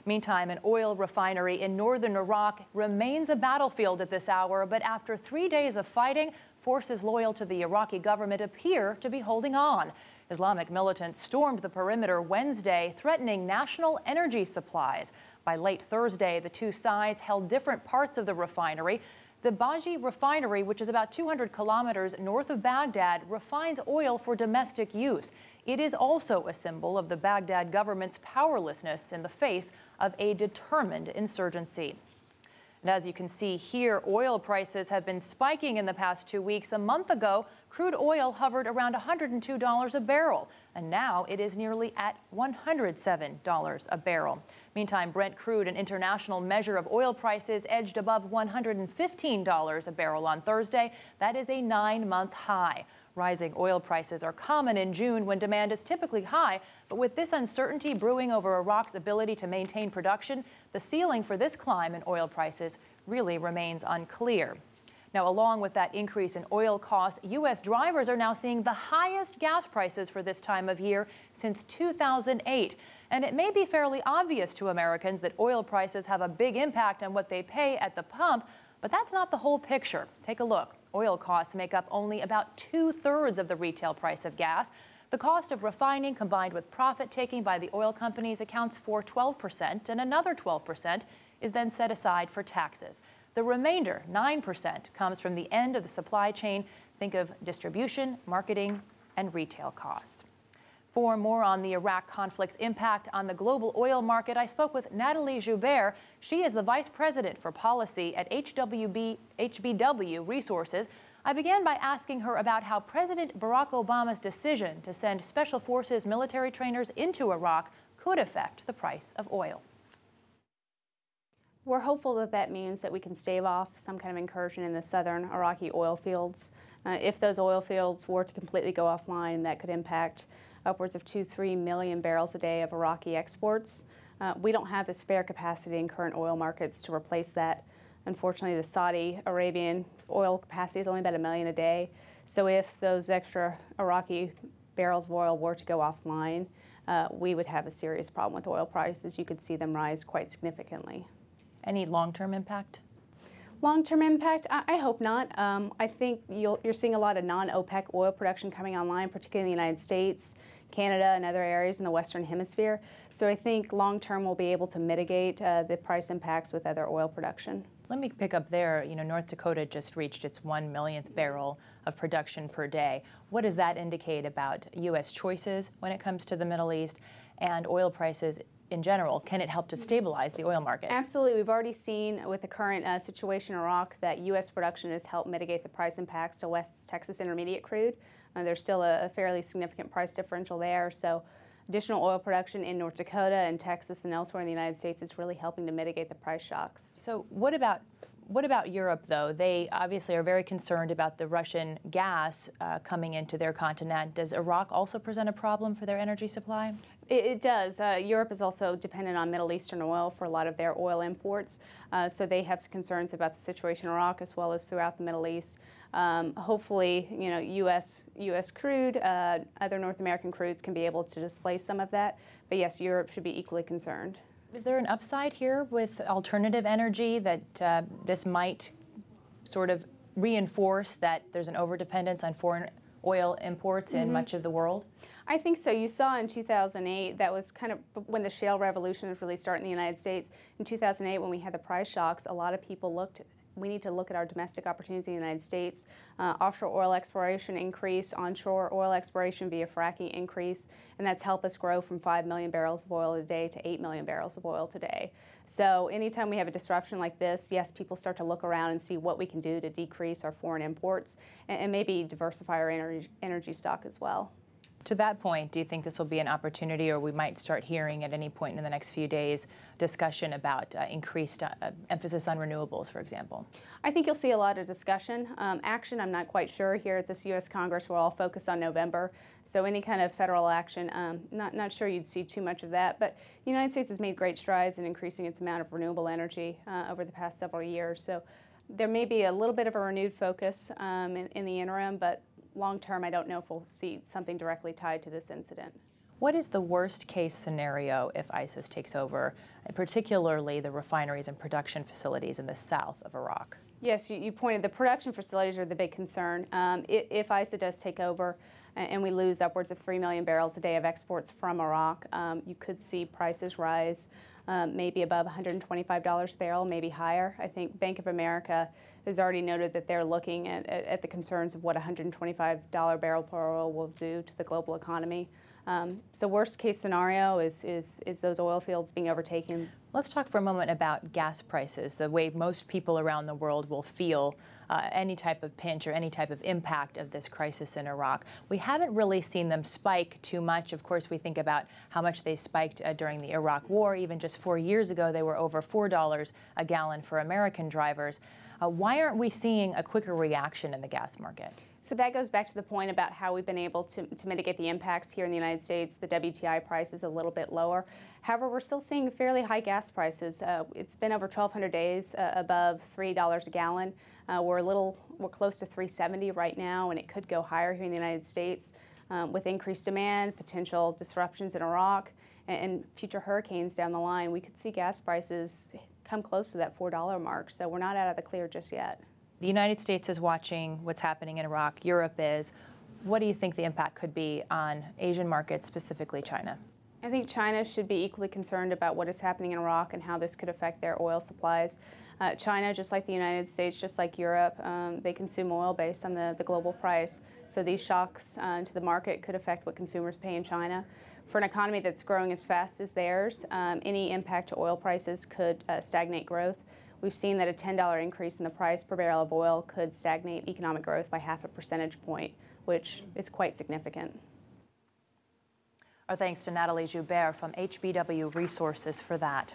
Meantime, an oil refinery in northern Iraq remains a battlefield at this hour, but after 3 days of fighting, forces loyal to the Iraqi government appear to be holding on. Islamic militants stormed the perimeter Wednesday, threatening national energy supplies. By late Thursday, the two sides held different parts of the refinery. The Baji refinery, which is about 200 kilometers north of Baghdad, refines oil for domestic use. It is also a symbol of the Baghdad government's powerlessness in the face of a determined insurgency. And as you can see here, oil prices have been spiking in the past 2 weeks. A month ago, crude oil hovered around $102 a barrel, and now it is nearly at $107 a barrel. Meantime, Brent crude, an international measure of oil prices, edged above $115 a barrel on Thursday. That is a 9-month high. Rising oil prices are common in June when demand is typically high, but with this uncertainty brewing over Iraq's ability to maintain production, the ceiling for this climb in oil prices really remains unclear. Now, along with that increase in oil costs, U.S. drivers are now seeing the highest gas prices for this time of year since 2008. And it may be fairly obvious to Americans that oil prices have a big impact on what they pay at the pump, but that's not the whole picture. Take a look. Oil costs make up only about 2/3 of the retail price of gas. The cost of refining combined with profit-taking by the oil companies accounts for 12%, and another 12% is then set aside for taxes. The remainder, 9%, comes from the end of the supply chain. Think of distribution, marketing, and retail costs. For more on the Iraq conflict's impact on the global oil market, I spoke with Natalie Joubert. She is the Vice President for Policy at HBW Resources. I began by asking her about how President Barack Obama's decision to send Special Forces military trainers into Iraq could affect the price of oil. We're hopeful that that means that we can stave off some kind of incursion in the southern Iraqi oil fields. If those oil fields were to completely go offline, that could impact upwards of 2-3 million barrels a day of Iraqi exports. We don't have the spare capacity in current oil markets to replace that. Unfortunately, the Saudi Arabian oil capacity is only about 1 million a day. So if those extra Iraqi barrels of oil were to go offline, we would have a serious problem with oil prices. You could see them rise quite significantly. Any long-term impact? Long-term impact? I hope not. I think you're seeing a lot of non-OPEC oil production coming online, particularly in the United States, Canada, and other areas in the Western Hemisphere. So I think long-term we'll be able to mitigate the price impacts with other oil production. Let me pick up there. North Dakota just reached its 1 millionth barrel of production per day. What does that indicate about U.S. choices when it comes to the Middle East and oil prices in general? Can it help to stabilize the oil market? Absolutely. We've already seen with the current situation in Iraq that U.S. production has helped mitigate the price impacts to West Texas Intermediate crude. There's still a fairly significant price differential there. So additional oil production in North Dakota and Texas and elsewhere in the United States is really helping to mitigate the price shocks. So what about Europe, though? They obviously are very concerned about the Russian gas coming into their continent. Does Iraq also present a problem for their energy supply? It does. Europe is also dependent on Middle Eastern oil for a lot of their oil imports. So they have concerns about the situation in Iraq as well as throughout the Middle East. Hopefully, U.S. crude, other North American crudes can be able to displace some of that. But yes, Europe should be equally concerned. Is there an upside here with alternative energy that this might sort of reinforce that there's an overdependence on foreign oil imports in much of the world? I think so. You saw in 2008, that was kind of when the shale revolution was really starting in the United States. In 2008, when we had the price shocks, a lot of people looked, we need to look at our domestic opportunities in the United States. Offshore oil exploration increase, onshore oil exploration via fracking increase, and that's helped us grow from 5 million barrels of oil a day to 8 million barrels of oil today. So anytime we have a disruption like this, yes, people start to look around and see what we can do to decrease our foreign imports and maybe diversify our energy stock as well. To that point, do you think this will be an opportunity, or we might start hearing at any point in the next few days discussion about increased emphasis on renewables, for example? I think you'll see a lot of discussion. Action, I'm not quite sure. Here at this U.S. Congress, we're all focused on November. So any kind of federal action, not sure you'd see too much of that. But the United States has made great strides in increasing its amount of renewable energy over the past several years. So there may be a little bit of a renewed focus in the interim, but long term, I don't know if we'll see something directly tied to this incident. What is the worst case scenario if ISIS takes over, particularly the refineries and production facilities in the south of Iraq? Yes, you pointed the production facilities are the big concern. If ISIS does take over and we lose upwards of 3 million barrels a day of exports from Iraq, you could see prices rise maybe above $125 a barrel, maybe higher. I think Bank of America has already noted that they're looking at the concerns of what $125 barrel per oil will do to the global economy. So worst case scenario is those oil fields being overtaken. Let's talk for a moment about gas prices, the way most people around the world will feel any type of pinch or any type of impact of this crisis in Iraq. We haven't really seen them spike too much. Of course, we think about how much they spiked during the Iraq War. Even just 4 years ago, they were over $4 a gallon for American drivers. Why aren't we seeing a quicker reaction in the gas market? So that goes back to the point about how we've been able to mitigate the impacts here in the United States. The WTI price is a little bit lower. However, we're still seeing fairly high gas prices. It's been over 1,200 days above $3 a gallon. We're close to $3.70 right now, and it could go higher here in the United States with increased demand, potential disruptions in Iraq, and future hurricanes down the line. We could see gas prices come close to that $4 mark. So we're not out of the clear just yet. The United States is watching what's happening in Iraq. Europe is. What do you think the impact could be on Asian markets, specifically China? I think China should be equally concerned about what is happening in Iraq and how this could affect their oil supplies. China, just like the United States, just like Europe, they consume oil based on the global price. So these shocks to the market could affect what consumers pay in China. For an economy that's growing as fast as theirs, any impact to oil prices could stagnate growth. We've seen that a $10 increase in the price per barrel of oil could stagnate economic growth by 0.5 percentage point, which is quite significant. Our thanks to Natalie Joubert from HBW Resources for that.